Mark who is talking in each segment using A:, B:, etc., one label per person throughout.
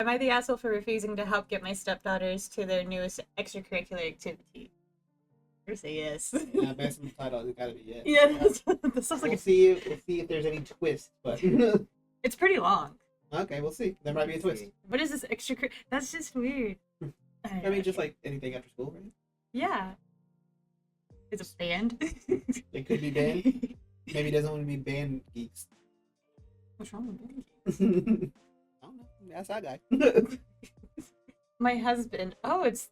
A: Am I the asshole for refusing to help get my stepdaughters to their newest extracurricular activity? Or say yes.
B: Yeah, based on the title, it's gotta be yes.
A: Yeah, that sounds like
B: We'll see if there's any twist, but
A: it's pretty long.
B: okay, we'll see. There might be a twist.
A: What is this extracurricular? That's just weird.
B: I mean, just like anything after school, right?
A: Yeah. It's a band.
B: It could be band. Maybe it doesn't want to be band geeks.
A: What's wrong with band
B: I don't know. That's that guy.
A: My husband. Oh, it's.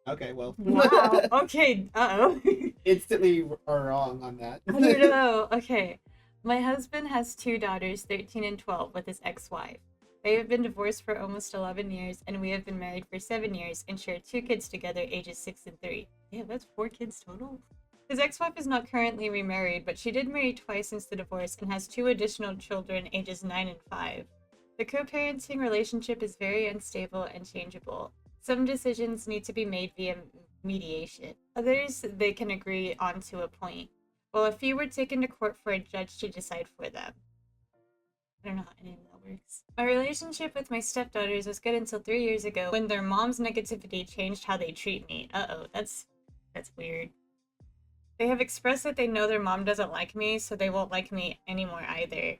B: Okay, well.
A: Wow. Okay. Uh-oh.
B: Instantly are wrong on that.
A: I don't know. Okay. My husband has 2 daughters, 13 and 12, with his ex-wife. They have been divorced for almost 11 years, and we have been married for 7 years and share 2 kids together, ages 6 and 3. Yeah, that's 4 kids total. His ex-wife is not currently remarried, but she did marry twice since the divorce and has 2 additional children, ages 9 and 5. The co-parenting relationship is very unstable and changeable. Some decisions need to be made via mediation. Others, they can agree on to a point. Well, a few were taken to court for a judge to decide for them. I don't know how any of that works. My relationship with my stepdaughters was good until 3 years ago when their mom's negativity changed how they treat me. Uh-oh, that's weird. They have expressed that they know their mom doesn't like me, so they won't like me anymore either.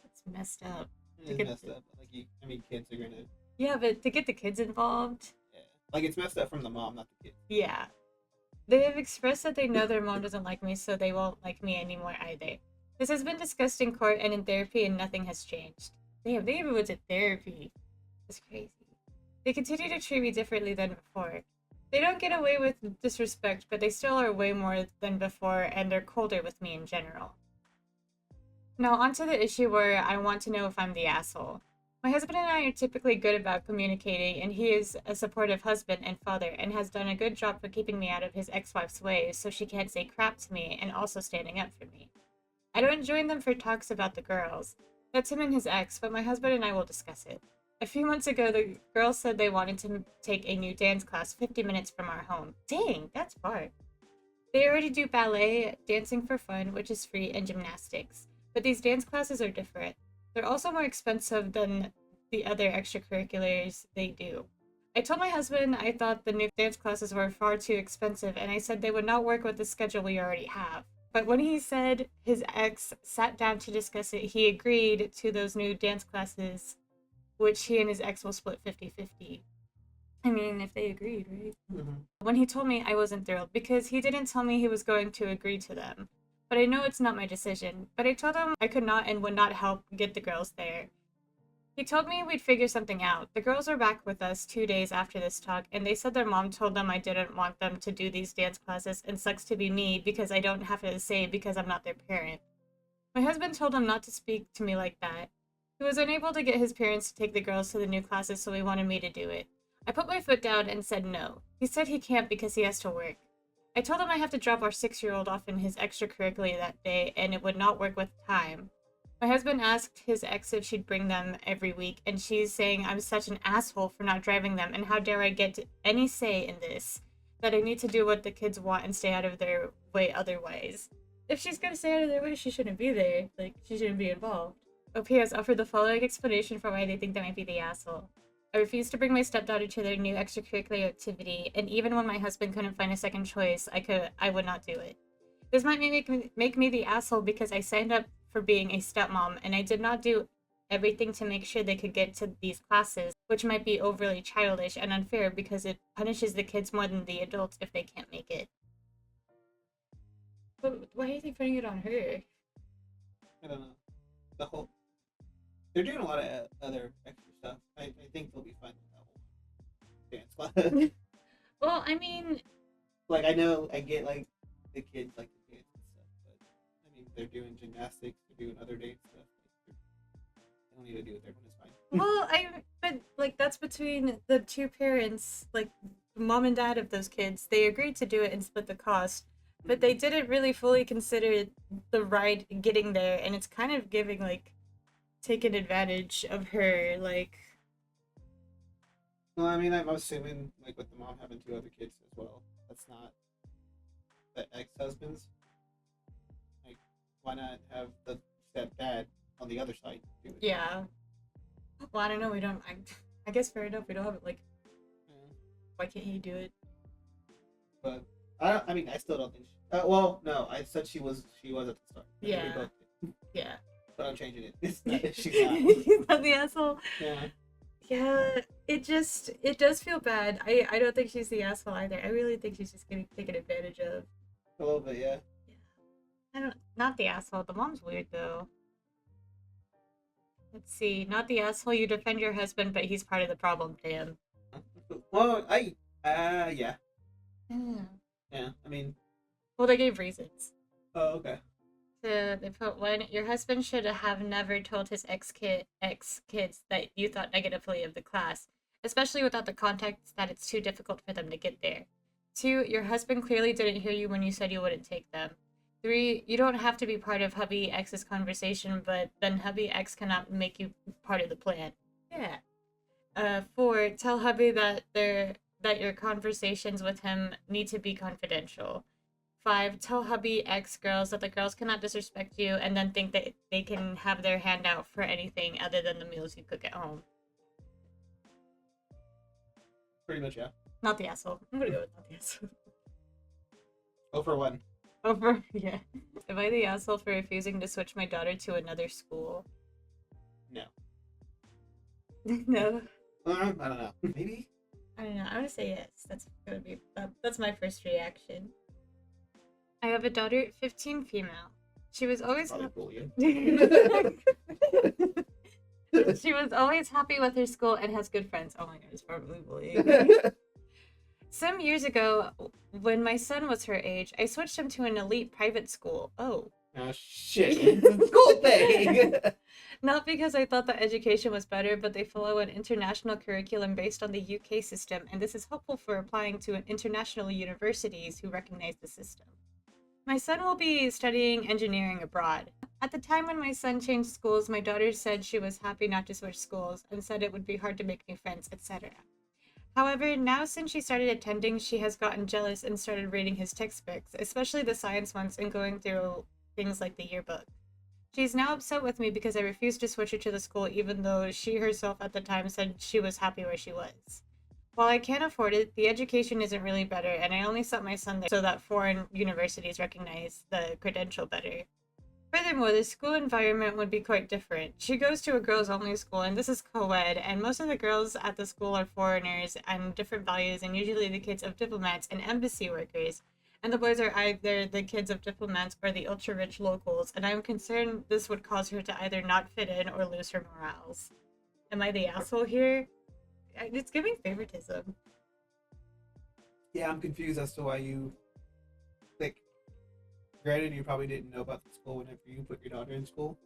A: That's messed up.
B: It's messed up. Like, kids are gonna...
A: Yeah, but to get the kids involved...
B: Yeah. Like, it's messed up from the mom, not the kid.
A: Yeah. They have expressed that they know their mom doesn't like me, so they won't like me anymore either. This has been discussed in court and in therapy, and nothing has changed. Damn, they even went to therapy. That's crazy. They continue to treat me differently than before. They don't get away with disrespect, but they still are way more than before, and they're colder with me in general. Now, onto the issue where I want to know if I'm the asshole. My husband and I are typically good about communicating, and he is a supportive husband and father, and has done a good job for keeping me out of his ex-wife's ways so she can't say crap to me, and also standing up for me. I don't join them for talks about the girls. That's him and his ex, but my husband and I will discuss it. A few months ago, the girls said they wanted to take a new dance class 50 minutes from our home. Dang, that's far. They already do ballet, dancing for fun, which is free, and gymnastics. But these dance classes are different. They're also more expensive than the other extracurriculars they do. I told my husband I thought the new dance classes were far too expensive, and I said they would not work with the schedule we already have. But when he said his ex sat down to discuss it, he agreed to those new dance classes, which he and his ex will split 50-50. I mean, if they agreed, right?
B: Mm-hmm.
A: When he told me, I wasn't thrilled, because he didn't tell me he was going to agree to them. But I know it's not my decision. But I told him I could not and would not help get the girls there. He told me we'd figure something out. The girls were back with us 2 days after this talk, and they said their mom told them I didn't want them to do these dance classes, and sucks to be me because I don't have to say because I'm not their parent. My husband told him not to speak to me like that. He was unable to get his parents to take the girls to the new classes, so he wanted me to do it. I put my foot down and said no. He said he can't because he has to work. I told him I have to drop our 6-year-old off in his extracurricular that day, and it would not work with time. My husband asked his ex if she'd bring them every week, and she's saying I'm such an asshole for not driving them, and how dare I get any say in this, that I need to do what the kids want and stay out of their way otherwise. If she's gonna stay out of their way, she shouldn't be there. Like, she shouldn't be involved. OPS offered the following explanation for why they think they might be the asshole. I refused to bring my stepdaughter to their new extracurricular activity, and even when my husband couldn't find a second choice, I would not do it. This might make me the asshole because I signed up for being a stepmom, and I did not do everything to make sure they could get to these classes, which might be overly childish and unfair because it punishes the kids more than the adults if they can't make it. But why are they putting it on her?
B: I don't know. They're doing a lot of other extra stuff. I think they'll be fine with that whole dance class.
A: Well, I mean...
B: Like, I know, I get, like, the kids like to dance and stuff, but, I mean, they're doing gymnastics, they're doing other dance stuff. They don't need to do it there, but it's fine.
A: Well, but, like, that's between the two parents, like, mom and dad of those kids. They agreed to do it and split the cost, but they didn't really fully consider the ride getting there, and it's kind of giving, like, taken advantage of her, like...
B: No, I mean, I'm assuming, like, with the mom having 2 other kids as well, that's not the ex-husband's. Like, why not have the stepdad on the other side do it?
A: Yeah. Well, I don't know. We don't. I guess fair enough. We don't have it. Like,
B: Yeah.
A: why can't you do it?
B: But I mean, I still don't think. Well, no, I said she was. She was at the start. I think we
A: Yeah.
B: both did.
A: Yeah.
B: But I'm changing it. It's not. She's not.
A: He's not the asshole.
B: Yeah.
A: Yeah. It does feel bad. I don't think she's the asshole either. I really think she's just getting taken advantage of.
B: A little bit, yeah.
A: Yeah. I don't. Not the asshole. The mom's weird though. Let's see. Not the asshole. You defend your husband, but he's part of the problem. Damn.
B: Well, yeah.
A: Yeah.
B: Yeah. I mean,
A: Well, they gave reasons.
B: oh, okay.
A: So they put one. Your husband should have never told his ex kids that you thought negatively of the class, especially without the context that it's too difficult for them to get there. 2. Your husband clearly didn't hear you when you said you wouldn't take them. 3. You don't have to be part of hubby X's conversation, but then hubby X cannot make you part of the plan. Yeah. 4. Tell hubby that your conversations with him need to be confidential. 5. Tell hubby X girls that the girls cannot disrespect you and then think that they can have their hand out for anything other than the meals you cook at home.
B: Pretty much, yeah.
A: Not the asshole. I'm gonna go with not the asshole.
B: Oh, for one.
A: Over, yeah. Am I the asshole for refusing to switch my daughter to another school?
B: No.
A: No.
B: I don't know. Maybe.
A: I don't know. I'm gonna say yes. That's my first reaction. I have a daughter, 15, female. She was always
B: Probably bullying.
A: She was always happy with her school and has good friends. Oh my god, it's probably bullying. Some years ago, when my son was her age, I switched him to an elite private school. Oh.
B: Oh shit! It's a school thing.
A: Not because I thought that education was better, but they follow an international curriculum based on the UK system, and this is helpful for applying to international universities who recognize the system. My son will be studying engineering abroad. At the time when my son changed schools, my daughter said she was happy not to switch schools and said it would be hard to make new friends, etc. However, now since she started attending, she has gotten jealous and started reading his textbooks, especially the science ones, and going through things like the yearbook. She's now upset with me because I refused to switch her to the school even though she herself at the time said she was happy where she was. While I can't afford it, the education isn't really better, and I only sent my son there so that foreign universities recognize the credential better. Furthermore, the school environment would be quite different. She goes to a girls-only school, and this is co-ed, and most of the girls at the school are foreigners and different values, and usually the kids of diplomats and embassy workers. And the boys are either the kids of diplomats or the ultra-rich locals, and I'm concerned this would cause her to either not fit in or lose her morals. Am I the asshole here? It's giving favoritism.
B: Yeah, I'm confused as to why you, like, granted, you probably didn't know about the school whenever you put your daughter in school,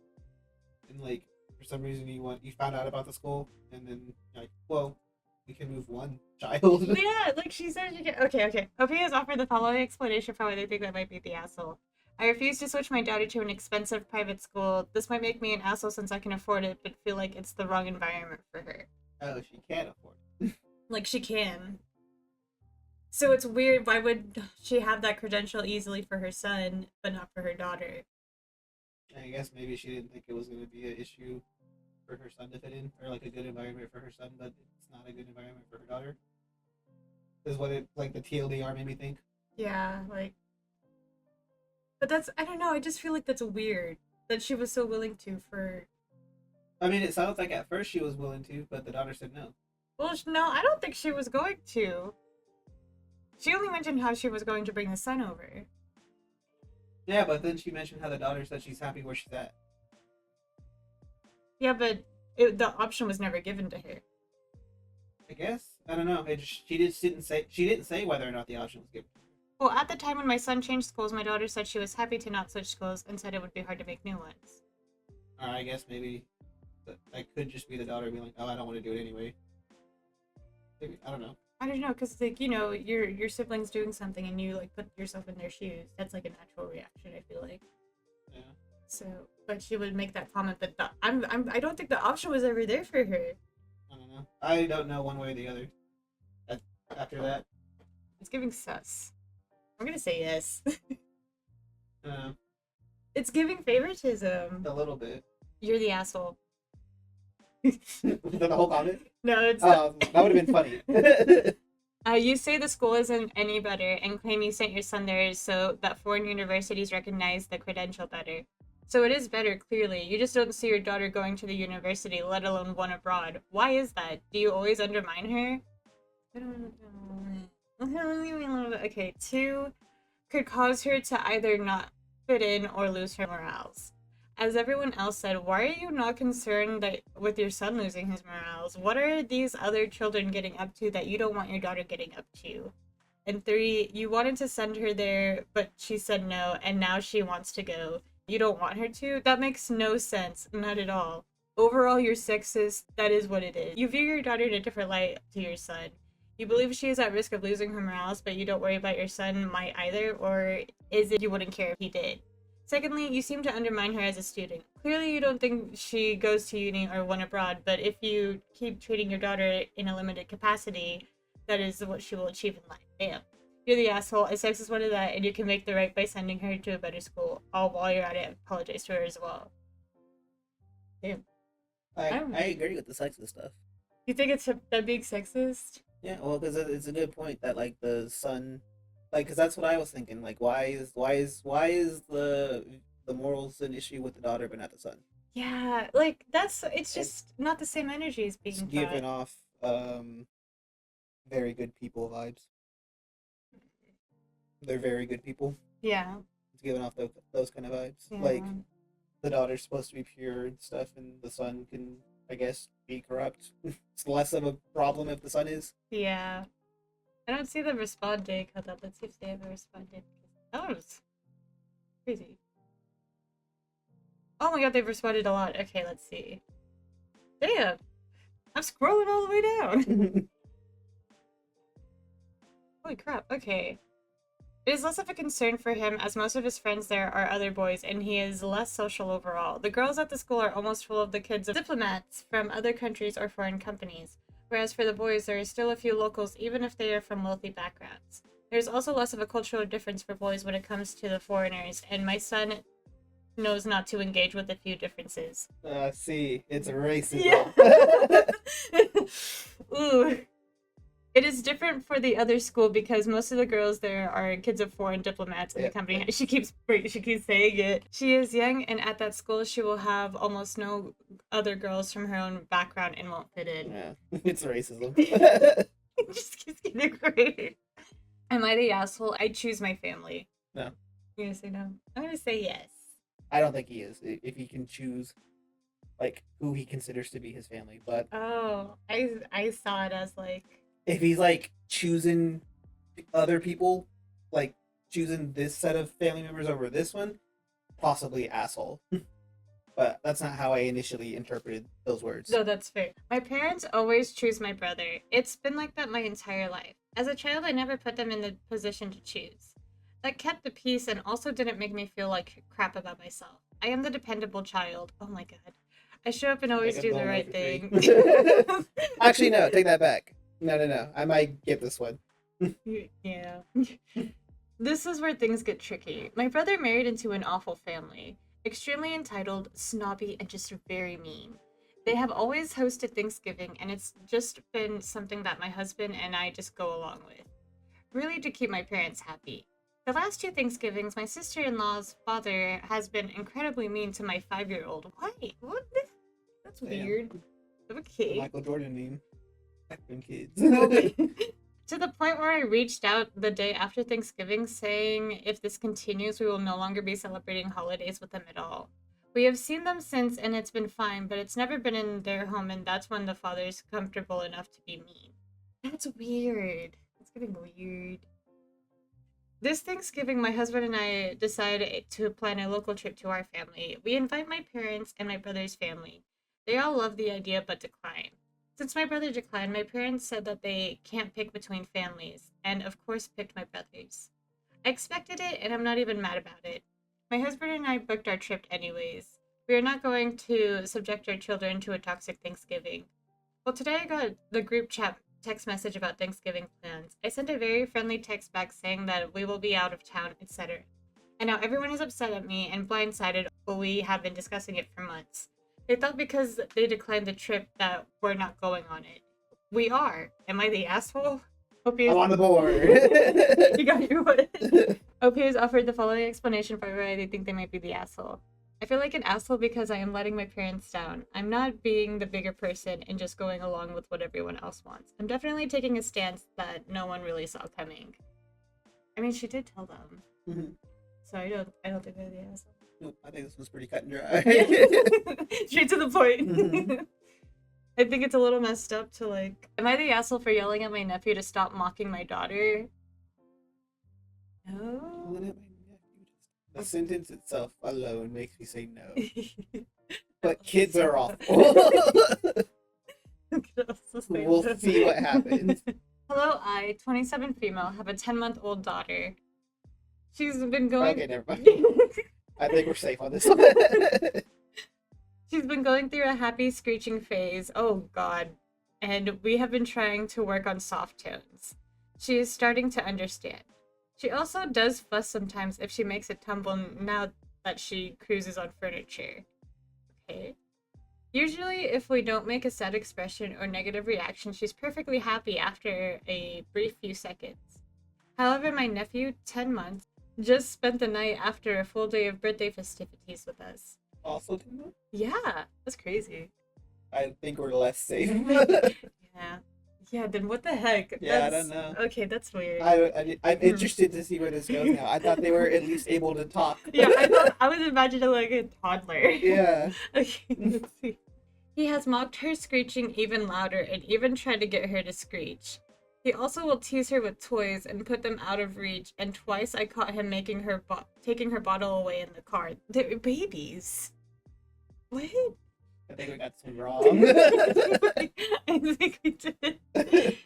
B: and like for some reason you found out about the school, and then you're like, well, we can move one child.
A: Yeah, like she said she can. Okay. OP has offered the following explanation for why they think that might be the asshole. I refuse to switch my daughter to an expensive private school. This might make me an asshole since I can afford it, but feel like it's the wrong environment for her.
B: Oh, she can't afford it.
A: Like she can. So it's weird. Why would she have that credential easily for her son, but not for her daughter?
B: I guess maybe she didn't think it was going to be an issue for her son to fit in, or like a good environment for her son, but it's not a good environment for her daughter. Is what it, like, the TLDR made me think.
A: Yeah, like. But that's, I don't know, I just feel like that's weird that she was so willing to for.
B: I mean, it sounds like at first she was willing to, but the daughter said no.
A: Well, no, I don't think she was going to. She only mentioned how she was going to bring the son over.
B: Yeah, but then she mentioned how the daughter said she's happy where she's at.
A: Yeah, but the option was never given to her.
B: I guess, I don't know. She didn't say whether or not the option was given.
A: Well, at the time when my son changed schools, my daughter said she was happy to not switch schools and said it would be hard to make new ones.
B: Or I guess maybe that could just be the daughter being like, oh, I don't want to do it anyway. Maybe, I don't know.
A: I don't know, because, like, you know, your sibling's doing something and you, like, put yourself in their shoes. That's, like, a natural reaction, I feel like.
B: Yeah.
A: So, but she would make that comment, but I don't think the option was ever there for her.
B: I don't know. I don't know one way or the other. After that.
A: It's giving sus. I'm gonna say yes. It's giving favoritism.
B: A little bit.
A: You're the asshole.
B: Was that the whole comment?
A: No, it's
B: That would have been funny.
A: you say the school isn't any better and claim you sent your son there so that foreign universities recognize the credential better. So it is better, clearly. You just don't see your daughter going to the university, let alone one abroad. Why is that? Do you always undermine her? I don't know. Okay, 2 could cause her to either not fit in or lose her morals. As everyone else said, why are you not concerned that with your son losing his morals? What are these other children getting up to that you don't want your daughter getting up to? And 3, you wanted to send her there, but she said no, and now she wants to go. You don't want her to? That makes no sense. Not at all. Overall, you're sexist. That is what it is. You view your daughter in a different light to your son. You believe she is at risk of losing her morals, but you don't worry about your son might either, or is it you wouldn't care if he did? Secondly, you seem to undermine her as a student. Clearly, you don't think she goes to uni or went abroad, but if you keep treating your daughter in a limited capacity, that is what she will achieve in life. Bam. You're the asshole. A sexist one of that, and you can make the right by sending her to a better school. All while you're at it, apologize to her as well. Damn.
B: I agree with the sexist stuff.
A: You think it's that being sexist?
B: Yeah, well, because it's a good point that like the son, like, because that's what I was thinking. Like, why is the morals an issue with the daughter but not the son?
A: Yeah, like it's just not the same energy as being
B: It's giving
A: taught.
B: off very good people vibes. They're very good people.
A: Yeah.
B: It's giving off those kind of vibes.
A: Yeah.
B: Like the daughter's supposed to be pure and stuff, and the son can, I guess, be corrupt. It's less of a problem if the son is.
A: Yeah. I don't see them responding. Hold on, let's see if they ever responded. That was crazy. Oh my god, they've responded a lot. Okay, let's see. Damn! I'm scrolling all the way down. Holy crap, okay. It is less of a concern for him as most of his friends there are other boys and he is less social overall. The girls at the school are almost full of the kids of diplomats from other countries or foreign companies, whereas for the boys there are still a few locals even if they are from wealthy backgrounds. There's also less of a cultural difference for boys when it comes to the foreigners, and my son knows not to engage with a few differences.
B: See, it's racism.
A: Yeah. Ooh. It is different for the other school because most of the girls there are kids of foreign diplomats in the company. She keeps saying it. She is young, and at that school she will have almost no other girls from her own background and won't fit in.
B: Yeah, it's racism.
A: It just keeps getting great. Am I the asshole? I choose my family.
B: No.
A: You're gonna say no? I'm gonna say yes.
B: I don't think he is. If he can choose, like, who he considers to be his family, but
A: Oh, I saw it as like,
B: if he's like choosing other people, like choosing this set of family members over this one, possibly asshole. But that's not how I initially interpreted those words.
A: no, that's fair. My parents always choose my brother. It's been like that my entire life. As a child, I never put them in the position to choose. That kept the peace and also didn't make me feel like crap about myself. I am the dependable child. Oh my god. I show up and always
B: Like,
A: do
B: I'm
A: the
B: going
A: right
B: over
A: thing.
B: Actually, no, take that back. No. I might get this one.
A: Yeah. This is where things get tricky. My brother married into an awful family. Extremely entitled, snobby, and just very mean. They have always hosted Thanksgiving, and it's just been something that my husband and I just go along with. Really to keep my parents happy. The last 2 Thanksgivings, my sister-in-law's father has been incredibly mean to my 5-year-old. Why? What? That's
B: Damn.
A: Weird.
B: The
A: Okay.
B: Michael Jordan meme. F***ing kids.
A: To the point where I reached out the day after Thanksgiving saying if this continues, we will no longer be celebrating holidays with them at all. We have seen them since and it's been fine, but it's never been in their home, and that's when the father's comfortable enough to be mean. That's weird. It's getting weird. This Thanksgiving, my husband and I decided to plan a local trip to our family. We invite my parents and my brother's family. They all love the idea but decline. Since my brother declined, my parents said that they can't pick between families, and of course picked my brother's. I expected it, and I'm not even mad about it. My husband and I booked our trip anyways. We are not going to subject our children to a toxic Thanksgiving. Well, today I got the group chat text message about Thanksgiving plans. I sent a very friendly text back saying that we will be out of town, etc. And now everyone is upset at me and blindsided, but we have been discussing it for months. They thought because they declined the trip that we're not going on it. We are. Am I the asshole? OP
B: I'm on the board.
A: You got your one. OP has offered the following explanation for why they think they might be the asshole. I feel like an asshole because I am letting my parents down. I'm not being the bigger person and just going along with what everyone else wants. I'm definitely taking a stance that no one really saw coming. I mean, she did tell them.
B: Mhm.
A: So I don't think they're the asshole.
B: Nope, I think this was pretty cut and dry.
A: Straight to the point.
B: Mhm.
A: I think it's a little messed up to like, am I the asshole for yelling at my nephew to stop mocking my daughter? No.
B: The sentence itself alone makes me say no. But kids are awful. We'll see what happens.
A: Hello, I, 27 female, have a 10-month-old daughter. She's been going.
B: Okay, never mind. I think we're safe on this one.
A: She's been going through a happy screeching phase. Oh god. And we have been trying to work on soft tones. She is starting to understand. She also does fuss sometimes if she makes a tumble now that she cruises on furniture. Okay. Usually, if we don't make a sad expression or negative reaction, she's perfectly happy after a brief few seconds. However, my nephew, 10 months, just spent the night after a full day of birthday festivities with us.
B: Also, 10 months?
A: Yeah, that's crazy.
B: I think we're less safe.
A: Yeah. Yeah, then what the heck?
B: Yeah, I don't know.
A: Okay, that's weird.
B: I'm interested to see where this goes now. I thought they were at least able to talk.
A: Yeah, I was imagining like a toddler.
B: Yeah.
A: Okay, let's see. He has mocked her screeching even louder and even tried to get her to screech. He also will tease her with toys and put them out of reach, and twice I caught him making her taking her bottle away in the car. They're babies. What?
B: I think we got this one wrong.
A: I think we did.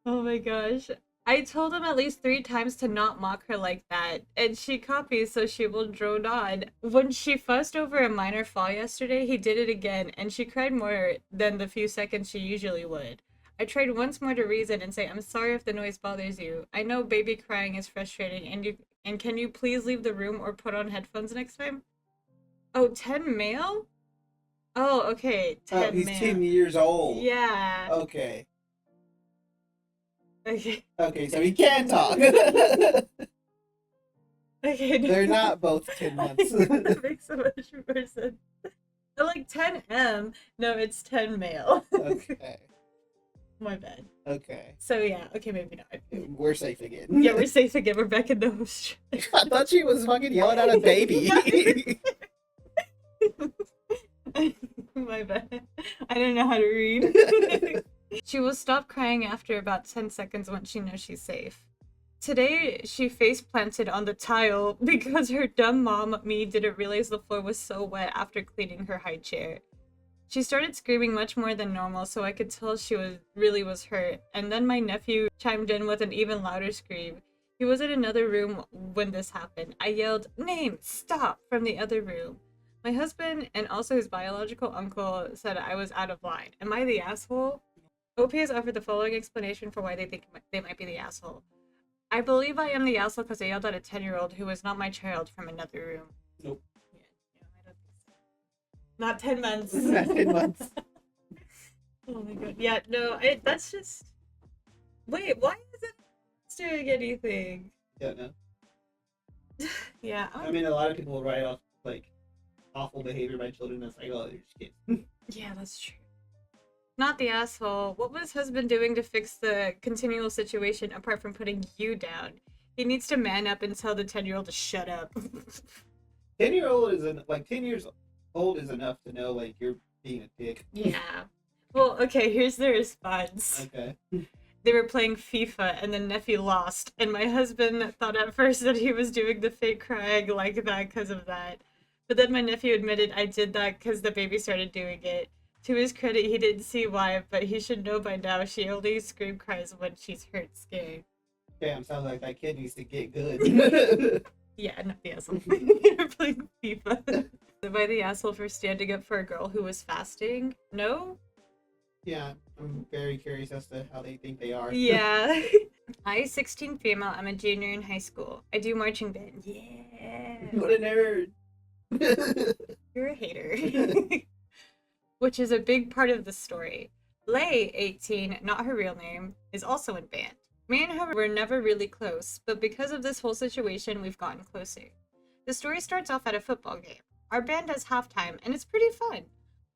A: Oh my gosh. I told him at least 3 times to not mock her like that, and she copies so she will drone on. When she fussed over a minor fall yesterday, he did it again, and she cried more than the few seconds she usually would. I tried once more to reason and say, I'm sorry if the noise bothers you. I know baby crying is frustrating, and can you please leave the room or put on headphones next time? Oh, 10 male? Oh, okay. 10
B: Oh, he's
A: male.
B: 10 years old.
A: Yeah.
B: Okay.
A: Okay.
B: Okay, so he can talk.
A: Okay.
B: They're not both 10 months.
A: That makes so much more sense. Like 10M. No, it's 10 male.
B: Okay.
A: My bad.
B: Okay.
A: So yeah, okay, maybe not.
B: We're safe again.
A: Yeah, we're safe again. We're back in the host.
B: I thought she was fucking yelling at a baby.
A: My bad. I didn't know how to read. She will stop crying after about 10 seconds once she knows she's safe. Today, she face planted on the tile because her dumb mom, me, didn't realize the floor was so wet after cleaning her high chair. She started screaming much more than normal, so I could tell she really was hurt, and then my nephew chimed in with an even louder scream. He was in another room when this happened. I yelled, "Name, stop," from the other room. My husband and also his biological uncle said I was out of line. Am I the asshole? OP has offered the following explanation for why they think they might be the asshole. I believe I am the asshole because I yelled at a 10-year-old who was not my child from another room.
B: Nope.
A: Yeah, I don't think so. Not 10 months.
B: Not 10 months.
A: Oh my god. Yeah, no, that's just... Wait, why is it doing anything?
B: Don't know.
A: Yeah.
B: I mean, a lot of people write off, like, awful behavior by children as, like, oh, they're just kids.
A: Yeah, that's true. Not the asshole. What was husband doing to fix the continual situation apart from putting you down? He needs to man up and tell the 10-year-old to shut up.
B: 10-year-old is, 10 years old is enough to know, like, you're being a dick.
A: Yeah. Well, okay, here's the response.
B: Okay.
A: They were playing FIFA and the nephew lost, and my husband thought at first that he was doing the fake crying like that because of that. But then my nephew admitted I did that because the baby started doing it. To his credit, he didn't see why, but he should know by now she only scream cries when she's hurt, scared.
B: Damn, sounds like that kid needs to get good.
A: Yeah, not the asshole. You're playing FIFA. Am I the asshole for standing up for a girl who was fasting? No?
B: Yeah, I'm very curious as to how they think they are.
A: Yeah. I, 16 female, I'm a junior in high school. I do marching band. Yeah.
B: What a nerd.
A: You're a hater. which is a big part of the story. Lay, 18, not her real name, is also in band. Me and her were never really close, but because of this whole situation, we've gotten closer. The story starts off at a football game. Our band does halftime, and it's pretty fun.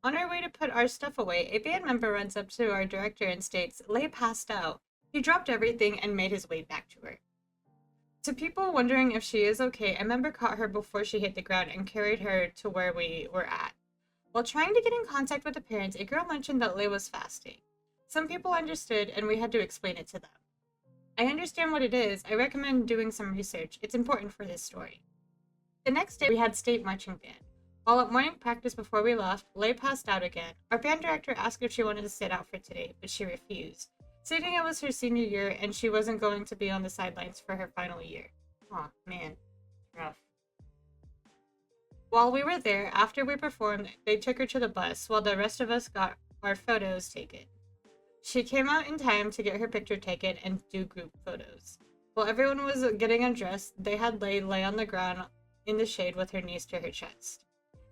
A: On our way to put our stuff away, a band member runs up to our director and states, Lay passed out. He dropped everything and made his way back to her. To people wondering if she is okay, a member caught her before she hit the ground and carried her to where we were at. While trying to get in contact with the parents, a girl mentioned that Lay was fasting. Some people understood, and we had to explain it to them. I understand what it is. I recommend doing some research. It's important for this story. The next day, we had state marching band. While at morning practice before we left, Lay passed out again. Our band director asked if she wanted to sit out for today, but she refused, stating it was her senior year and she wasn't going to be on the sidelines for her final year. Aw, man. Rough. While we were there, after we performed, they took her to the bus while the rest of us got our photos taken. She came out in time to get her picture taken and do group photos. While everyone was getting undressed, they had lay on the ground in the shade with her knees to her chest.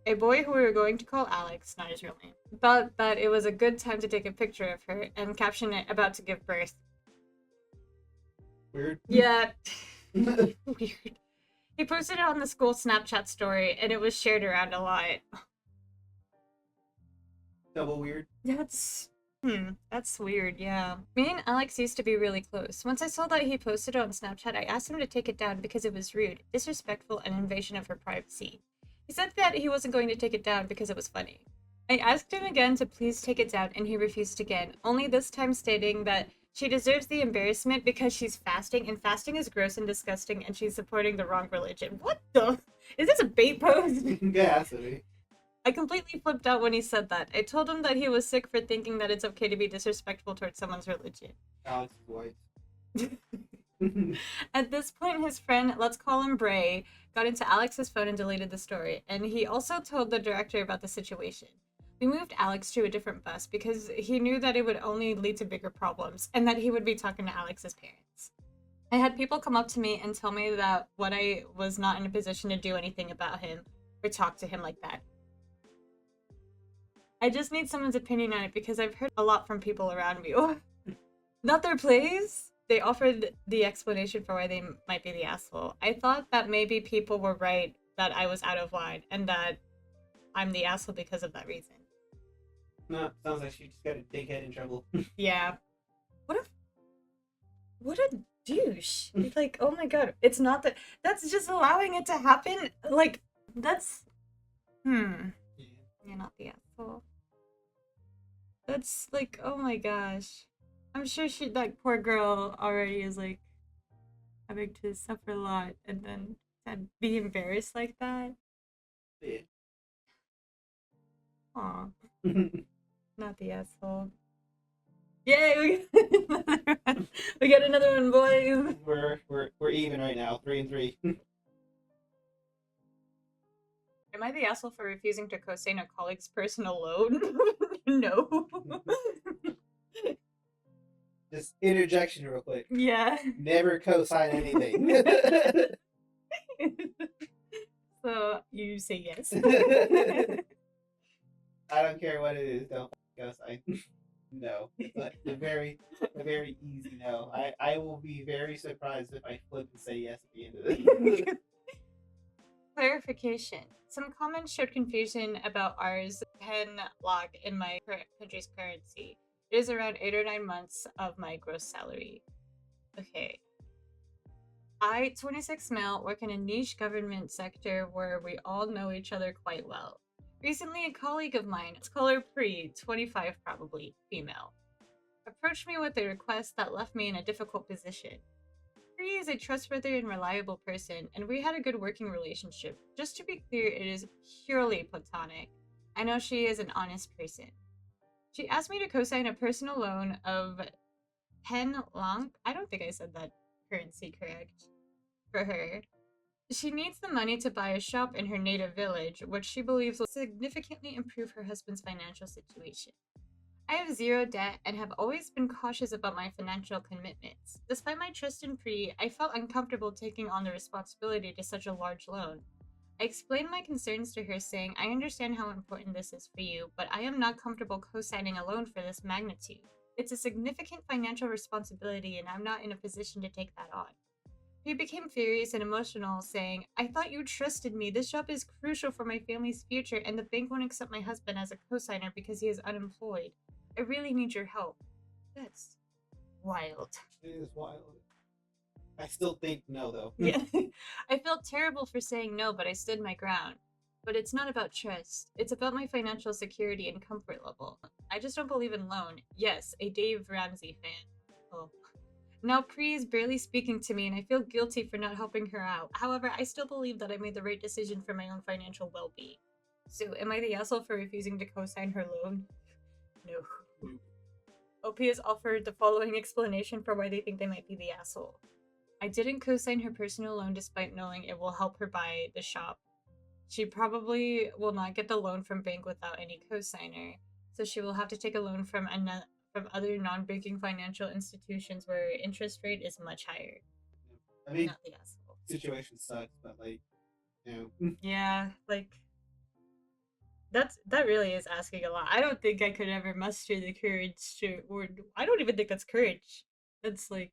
A: A boy who we were going to call Alex, not his real name, thought that it was a good time to take a picture of her and caption it about to give birth.
B: Weird.
A: Yeah. Weird. He posted it on the school Snapchat story and it was shared around a lot.
B: Double weird.
A: That's weird, yeah. Me and Alex used to be really close. Once I saw that he posted it on Snapchat, I asked him to take it down because it was rude, disrespectful, and invasion of her privacy. He said that he wasn't going to take it down because it was funny. I asked him again to please take it down, and he refused again, only this time stating that she deserves the embarrassment because she's fasting, and fasting is gross and disgusting, and she's supporting the wrong religion. What the? Is this a bait post?
B: Yeah, has to be.
A: I completely flipped out when he said that. I told him that he was sick for thinking that it's okay to be disrespectful towards someone's religion.
B: Alex is white.
A: At this point, his friend, let's call him Bray, got into Alex's phone and deleted the story, and he also told the director about the situation. We moved Alex to a different bus because he knew that it would only lead to bigger problems, and that he would be talking to Alex's parents. I had people come up to me and tell me that I was not in a position to do anything about him or talk to him like that. I just need someone's opinion on it because I've heard a lot from people around me. Oh, not their plays? They offered the explanation for why they might be the asshole. I thought that maybe people were right that I was out of line and that I'm the asshole because of that reason.
B: No, sounds like she just got a dickhead in trouble.
A: Yeah. What a douche. Like, oh my god, it's not that. That's just allowing it to happen. Like, that's.
B: Yeah.
A: You're not the asshole. That's like, oh my gosh. I'm sure that poor girl already is like having to suffer a lot and then to be embarrassed like that.
B: Yeah.
A: Aw. Not the asshole. Yay! We got another one, boys.
B: We're even right now, 3-3.
A: Am I the asshole for refusing to co-sign a colleague's personal loan? No.
B: Just interjection real quick.
A: Yeah.
B: Never co-sign anything.
A: So you say yes.
B: I don't care what it is. Don't co-sign. No, but a very easy no. I will be very surprised if I flip and say yes at the end of this.
A: Clarification. Some comments showed confusion about ours pen log in my country's currency. It is around 8 or 9 months of my gross salary. Okay. I, 26 male, work in a niche government sector where we all know each other quite well. Recently, a colleague of mine, let's call her Pri, 25 probably, female, approached me with a request that left me in a difficult position. Pri is a trustworthy and reliable person, and we had a good working relationship. Just to be clear, it is purely platonic. I know she is an honest person. She asked me to co-sign a personal loan of 10 lang. I don't think I said that currency correct. For her. She needs the money to buy a shop in her native village, which she believes will significantly improve her husband's financial situation. I have zero debt and have always been cautious about my financial commitments. Despite my trust in Pri, I felt uncomfortable taking on the responsibility to such a large loan. I explained my concerns to her, saying, I understand how important this is for you, but I am not comfortable co-signing a loan for this magnitude. It's a significant financial responsibility, and I'm not in a position to take that on. He became furious and emotional, saying, I thought you trusted me. This job is crucial for my family's future, and the bank won't accept my husband as a co-signer because he is unemployed. I really need your help. That's wild.
B: It is wild. I still think no, though.
A: Yeah. I felt terrible for saying no, but I stood my ground. But it's not about trust. It's about my financial security and comfort level. I just don't believe in loan. Yes, a Dave Ramsey fan. Oh. Now Pri is barely speaking to me, and I feel guilty for not helping her out. However, I still believe that I made the right decision for my own financial well-being. So, am I the asshole for refusing to co-sign her loan? No. OP has offered the following explanation for why they think they might be the asshole. I didn't co-sign her personal loan despite knowing it will help her buy the shop. She probably will not get the loan from bank without any co-signer, so she will have to take a loan from other non-banking financial institutions where interest rate is much higher.
B: I mean,
A: not the asshole.
B: Situation sucks, but like, you know.
A: Yeah, like that really is asking a lot. I don't think I could ever muster the courage to, or I don't even think that's courage. That's like,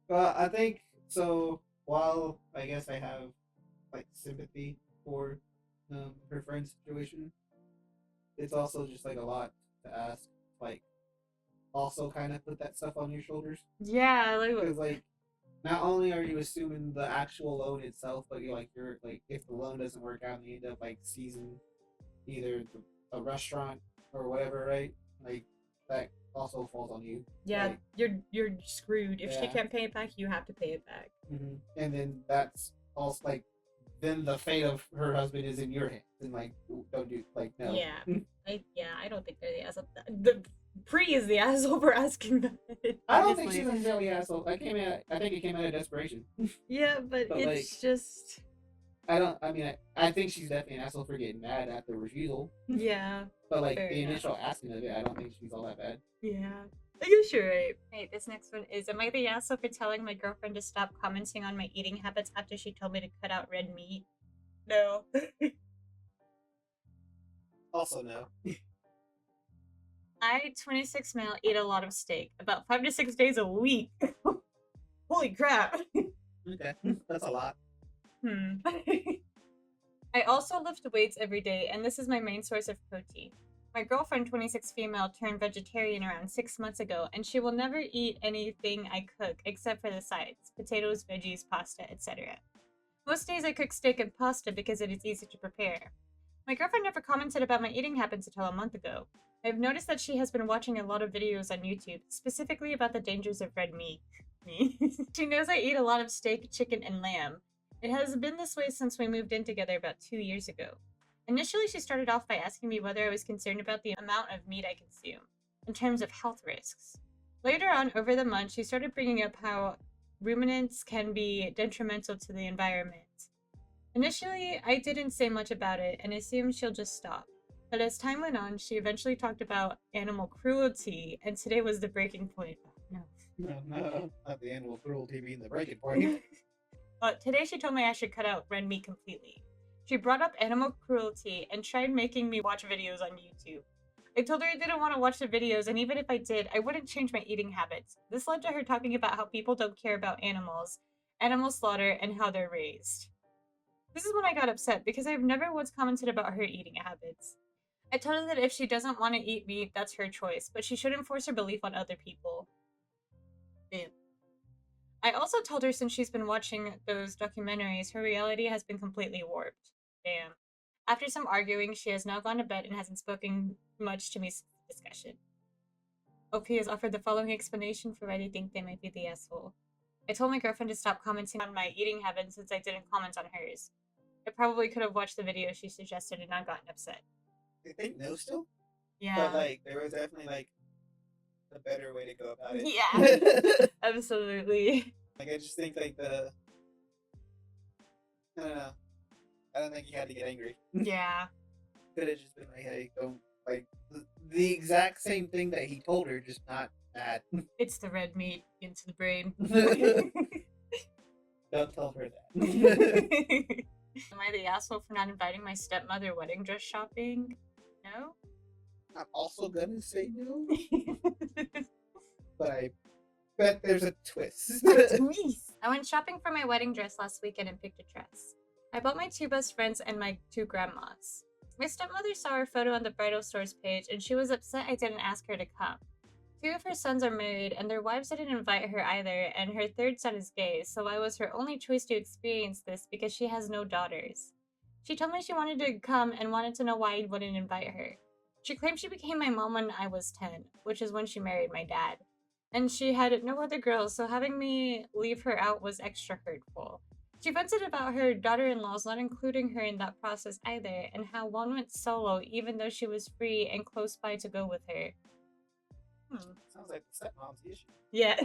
B: Well, I think so. While I guess I have like sympathy for her friend's situation, it's also just like a lot to ask. Like, also kind of put that stuff on your shoulders
A: yeah,
B: because like, not only are you assuming the actual loan itself, but you're like if the loan doesn't work out and you end up like seizing either a restaurant or whatever, right? Like that also falls on you.
A: yeah,
B: Like,
A: you're screwed. If she
B: Yeah.
A: can't pay it back, you have to pay it back.
B: and then that's also like then the fate of her husband is in your hands, and like don't do like no.
A: Yeah, I don't think they're the asshole. The Pri is the asshole for asking that.
B: I don't think
A: honestly.
B: she's necessarily an asshole. I think it came out of desperation.
A: Yeah, but
B: But,
A: it's just
B: I think she's definitely an asshole for getting mad at the refusal.
A: yeah,
B: But like
A: fair
B: the
A: enough.
B: initial asking of it, I don't think she's all that bad.
A: Yeah. I guess you're right. Hey, this next one is, am I the asshole for telling my girlfriend to stop commenting on my eating habits after she told me to cut out red meat? No.
B: Also no.
A: I, 26 male, eat a lot of steak, about 5 to 6 days a week. Holy crap.
B: Okay, that's a lot.
A: I also lift weights every day, and this is my main source of protein. My girlfriend, 26 female, turned vegetarian around 6 months ago, and she will never eat anything I cook except for the sides: potatoes, veggies, pasta, etc. Most days I cook steak and pasta because it is easy to prepare. My girlfriend never commented about my eating habits until a month ago. I've noticed that she has been watching a lot of videos on YouTube, specifically about the dangers of red meat. She knows I eat a lot of steak, chicken, and lamb. It has been this way since we moved in together about 2 years ago. Initially, she started off by asking me whether I was concerned about the amount of meat I consume, in terms of health risks. Later on, over the months, she started bringing up how ruminants can be detrimental to the environment. Initially, I didn't say much about it and assumed she'll just stop. But as time went on, she eventually talked about animal cruelty, and today was the breaking point. No.
B: No, not the animal cruelty being the breaking point.
A: Today she told me I should cut out red meat completely. She brought up animal cruelty and tried making me watch videos on YouTube. I told her I didn't want to watch the videos, and even if I did, I wouldn't change my eating habits. This led to her talking about how people don't care about animals, animal slaughter, and how they're raised. This is when I got upset, because I've never once commented about her eating habits. I told her that if she doesn't want to eat meat, that's her choice, but she shouldn't force her belief on other people. Damn. I also told her since she's been watching those documentaries, her reality has been completely warped. Damn. After some arguing, she has now gone to bed and hasn't spoken much to me since the discussion. OP has offered the following explanation for why they think they might be the asshole. I told my girlfriend to stop commenting on my eating habits since I didn't comment on hers. I probably could have watched the video she suggested and not gotten upset.
B: I think no still.
A: Yeah.
B: But like there was definitely like a better way to go about it.
A: Yeah. Absolutely.
B: Like I just think like I don't know. I don't think you had to get angry.
A: Yeah.
B: Could have just been like, hey, don't like the exact same thing that he told her, just not that.
A: It's the red meat into the brain.
B: Don't tell her that.
A: Am I the asshole for not inviting my stepmother wedding dress shopping? No?
B: I'm also gonna say no, but I bet there's a twist.
A: I went shopping for my wedding dress last weekend and picked a dress. I bought my 2 best friends and my 2 grandmas. My stepmother saw her photo on the bridal store's page and she was upset I didn't ask her to come. 2 of her sons are married and their wives didn't invite her either, and her 3rd son is gay, so I was her only choice to experience this because she has no daughters. She told me she wanted to come and wanted to know why I wouldn't invite her. She claimed she became my mom when I was 10, which is when she married my dad. And she had no other girls, so having me leave her out was extra hurtful. She vented about her daughter-in-laws not including her in that process either, and how one went solo even though she was free and close by to go with her.
B: Sounds like the stepmom's issue.
A: Yeah.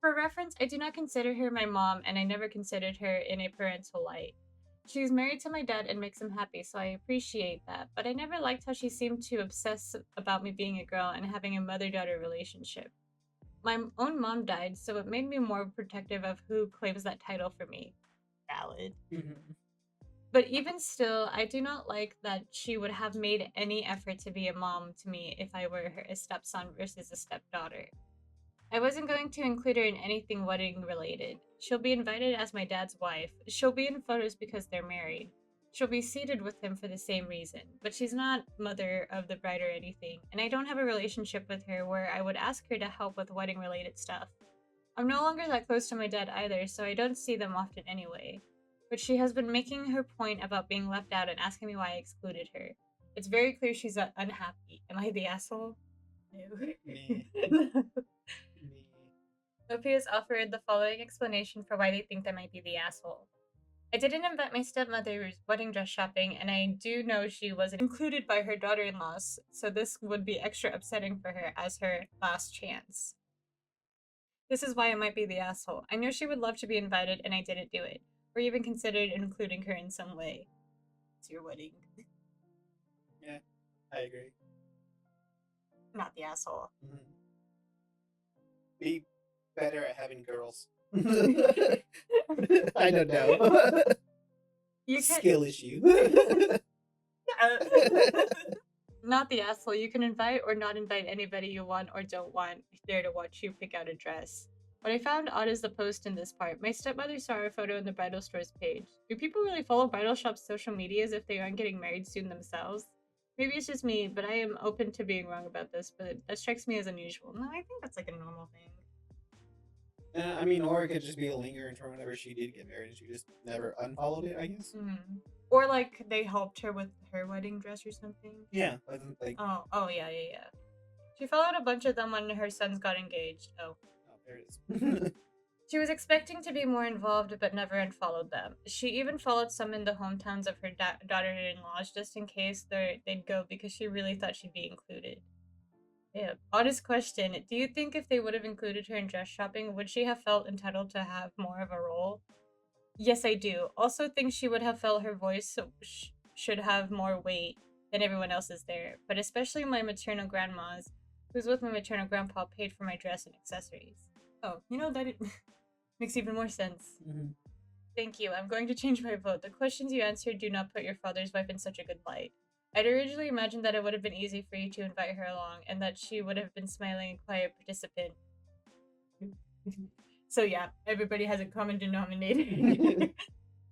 A: For reference, I do not consider her my mom, and I never considered her in a parental light. She's married to my dad and makes him happy, so I appreciate that, but I never liked how she seemed to obsess about me being a girl and having a mother-daughter relationship. My own mom died, so it made me more protective of who claims that title for me. Valid. But even still, I do not like that she would have made any effort to be a mom to me if I were her stepson versus a stepdaughter. I wasn't going to include her in anything wedding related. She'll be invited as my dad's wife. She'll be in photos because they're married. She'll be seated with him for the same reason. But she's not mother of the bride or anything, and I don't have a relationship with her where I would ask her to help with wedding related stuff. I'm no longer that close to my dad either, so I don't see them often anyway. But she has been making her point about being left out and asking me why I excluded her. It's very clear she's unhappy. Am I the asshole? No. Opie has offered the following explanation for why they think I might be the asshole. I didn't invite my stepmother's wedding dress shopping, and I do know she wasn't included by her daughter-in-laws, so this would be extra upsetting for her as her last chance. This is why I might be the asshole. I knew she would love to be invited, and I didn't do it, or even considered including her in some way. It's your wedding.
B: Yeah, I agree.
A: Not the asshole.
B: Be better at having girls. I don't know.
A: You can...
B: Skill issue.
A: Not the asshole. You can invite or not invite anybody you want or don't want there to watch you pick out a dress. What I found odd is the post in this part. My stepmother saw a photo on the bridal store's page. Do people really follow bridal shops' social medias if they aren't getting married soon themselves? Maybe it's just me, but I am open to being wrong about this, but that strikes me as unusual. No, I think that's like a normal thing.
B: I mean, or it could just be a lingering from whenever she did get married and she just never unfollowed it, I guess.
A: Mm-hmm. Or like they helped her with her wedding dress or something.
B: Yeah, like.
A: Oh yeah. She followed a bunch of them when her sons got engaged. Oh,
B: there it is.
A: She was expecting to be more involved, but never unfollowed them. She even followed some in the hometowns of her daughter-in-laws just in case they'd go because she really thought she'd be included. Yeah. Honest question. Do you think if they would have included her in dress shopping, would she have felt entitled to have more of a role? Yes, I do. Also think she would have felt her voice should have more weight than everyone else's there, but especially my maternal grandma's, who's with my maternal grandpa, paid for my dress and accessories. Oh, you know that it makes even more sense.
B: Mm-hmm.
A: Thank you. I'm going to change my vote. The questions you answered do not put your father's wife in such a good light. I'd originally imagined that it would have been easy for you to invite her along, and that she would have been smiling and quiet participant. So yeah, everybody has a common denominator.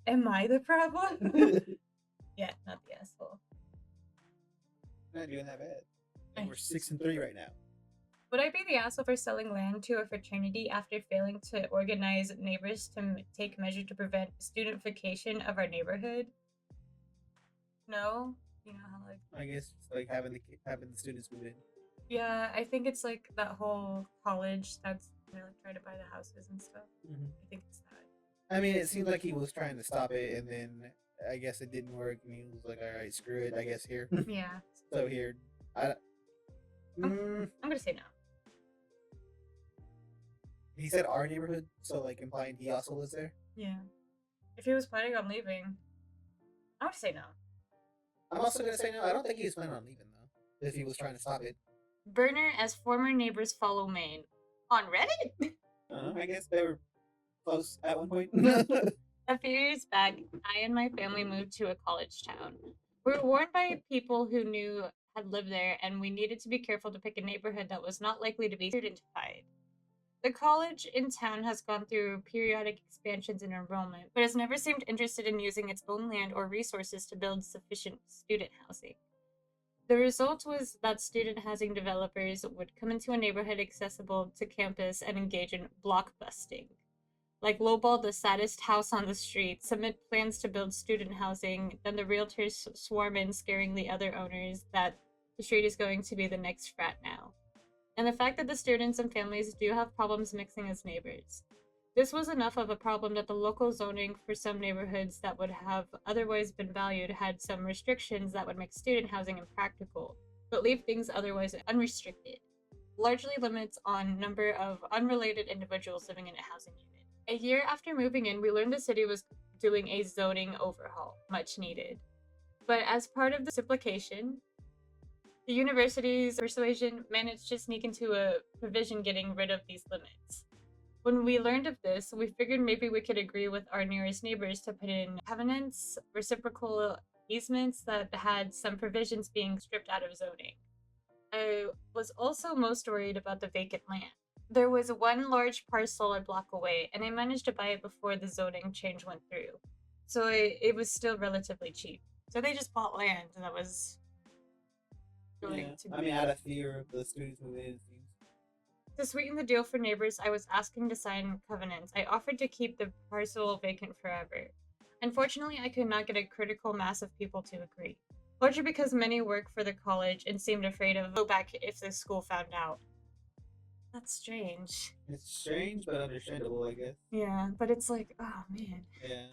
A: Am I the problem? Yeah, not the asshole.
B: Not doing that bad. And we're 6-3 right now.
A: Would I be the asshole for selling land to a fraternity after failing to organize neighbors to take measures to prevent studentification of our neighborhood? No? You know how like...
B: I guess it's like having the students move in.
A: Yeah, I think it's like that whole college that's gonna like try to buy the houses and stuff.
B: Mm-hmm.
A: I think it's that.
B: I mean, it seemed like he was trying to stop it, and then I guess it didn't work, and he was like, "All right, screw it. I guess here."
A: Yeah.
B: So here,
A: I'm gonna say no.
B: He said our neighborhood, so like implying he also lives there.
A: Yeah. If he was planning on leaving, I would say no.
B: I'm also gonna say no. I don't think he was planning on leaving though. If he was trying to stop it.
A: Burner as former neighbors follow Maine on Reddit.
B: I guess they were close at one point.
A: A few years back, I and my family moved to a college town. We were warned by people who knew had lived there, and we needed to be careful to pick a neighborhood that was not likely to be studentified. The college in town has gone through periodic expansions in enrollment, but has never seemed interested in using its own land or resources to build sufficient student housing. The result was that student housing developers would come into a neighborhood accessible to campus and engage in blockbusting. Like lowball the saddest house on the street, submit plans to build student housing, then the realtors swarm in, scaring the other owners that the street is going to be the next frat now. And the fact that the students and families do have problems mixing as neighbors. This was enough of a problem that the local zoning for some neighborhoods that would have otherwise been valued had some restrictions that would make student housing impractical, but leave things otherwise unrestricted. Largely limits on number of unrelated individuals living in a housing unit. A year after moving in, we learned the city was doing a zoning overhaul, much needed. But as part of the simplification, the university's persuasion managed to sneak into a provision getting rid of these limits. When we learned of this, we figured maybe we could agree with our nearest neighbors to put in covenants, reciprocal easements that had some provisions being stripped out of zoning. I was also most worried about the vacant land. There was one large parcel a block away, and I managed to buy it before the zoning change went through. So it was still relatively cheap. So they just bought land that was going to be.
B: Out of fear of the students moving in, it seems.
A: To sweeten the deal for neighbors, I was asking to sign covenants. I offered to keep the parcel vacant forever. Unfortunately, I could not get a critical mass of people to agree. Largely because many work for the college and seemed afraid of go back if the school found out. That's strange.
B: It's strange but understandable, I guess.
A: Yeah, but it's like, oh man.
B: Yeah.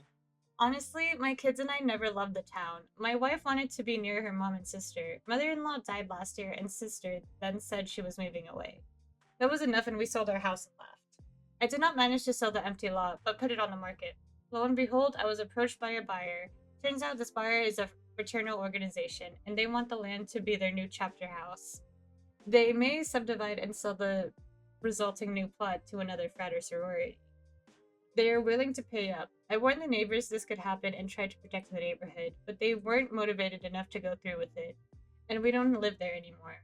A: Honestly, my kids and I never loved the town. My wife wanted to be near her mom and sister. Mother-in-law died last year, and sister then said she was moving away. That was enough, and we sold our house and left. I did not manage to sell the empty lot, but put it on the market. Lo and behold, I was approached by a buyer. Turns out this buyer is a fraternal organization, and they want the land to be their new chapter house. They may subdivide and sell the resulting new plot to another frat or sorority. They are willing to pay up. I warned the neighbors this could happen and tried to protect the neighborhood, but they weren't motivated enough to go through with it, and we don't live there anymore.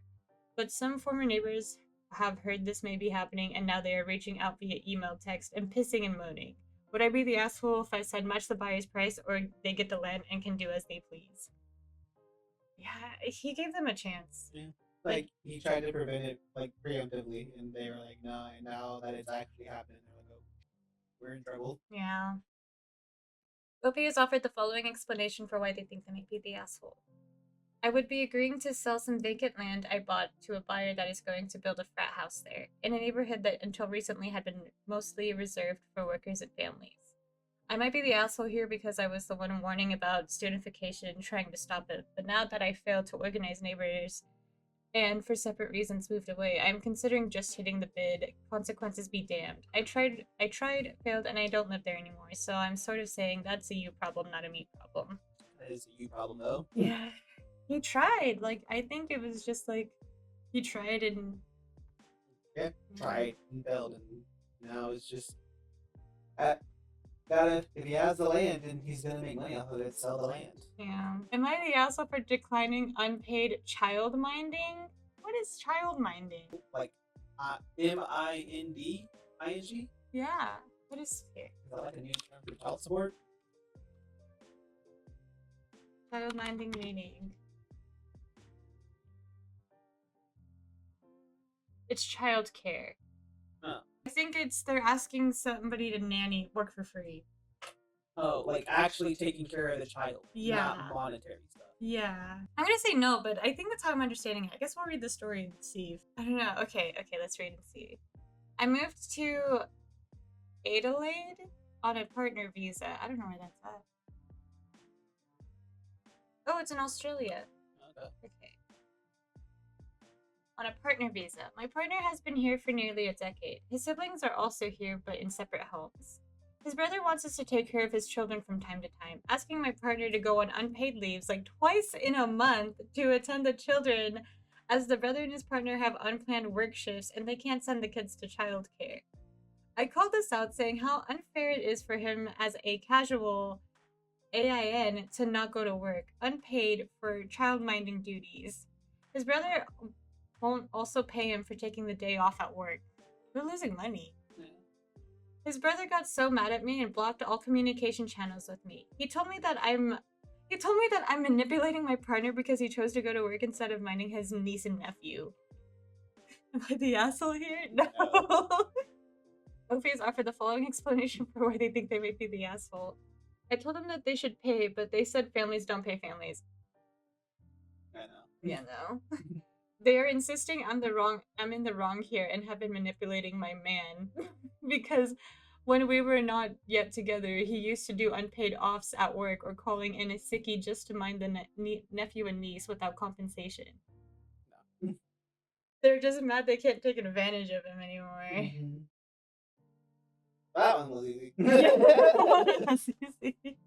A: But some former neighbors have heard this may be happening, and now they are reaching out via email, text, and pissing and moaning. Would I be the asshole if I said match the buyer's price, or they get the land and can do as they please? Yeah, he gave them a chance.
B: Yeah. Like he tried to prevent it like preemptively, and they were like, "No." And now that it's actually happening, they're like, "Oh, we're in trouble."
A: Yeah. OP has offered the following explanation for why they think they might be the asshole. I would be agreeing to sell some vacant land I bought to a buyer that is going to build a frat house there, in a neighborhood that until recently had been mostly reserved for workers and families. I might be the asshole here because I was the one warning about studentification and trying to stop it, but now that I failed to organize neighbors and for separate reasons moved away, I'm considering just hitting the bid. Consequences be damned. I tried, failed, and I don't live there anymore, so I'm sort of saying that's a you problem, not a me problem.
B: That is a you problem, though.
A: Yeah. He tried. Like, I think it was just like he tried and
B: tried and failed, and now it's just if he has the land and he's gonna make money off of it, sell the land.
A: Yeah. Am I the asshole for declining unpaid childminding? What is childminding?
B: Like MINDING?
A: Yeah. What is it?
B: Is that like a new term for child support?
A: Childminding meaning. It's childcare.
B: Oh.
A: I think they're asking somebody to nanny work for free.
B: Oh, like actually taking care of the child.
A: Yeah.
B: Not monetary stuff.
A: Yeah. I'm gonna say no, but I think that's how I'm understanding it. I guess we'll read the story and see. I don't know. Okay, let's read and see. I moved to AITAH I on a partner visa. I don't know where that's at. Oh, it's in Australia. Okay. On a partner visa. My partner has been here for nearly a decade. His siblings are also here, but in separate homes. His brother wants us to take care of his children from time to time, asking my partner to go on unpaid leaves like twice in a month to attend the children, as the brother and his partner have unplanned work shifts and they can't send the kids to childcare. I called this out saying how unfair it is for him as a casual AIN to not go to work, unpaid for childminding duties. His brother won't also pay him for taking the day off at work. We're losing money.
B: Yeah.
A: His brother got so mad at me and blocked all communication channels with me. He told me that I'm manipulating my partner because he chose to go to work instead of minding his niece and nephew. Am I the asshole here? No. Ophies offered the following explanation for why they think they might be the asshole. I told them that they should pay, but they said families don't pay families.
B: I know.
A: Yeah, no. They are insisting I'm in the wrong here and have been manipulating my man. Because when we were not yet together, he used to do unpaid offs at work or calling in a sickie just to mind the nephew and niece without compensation.
B: No.
A: They're just mad they can't take advantage of him anymore.
B: Mm-hmm. That one was easy.
A: Yeah, that's easy.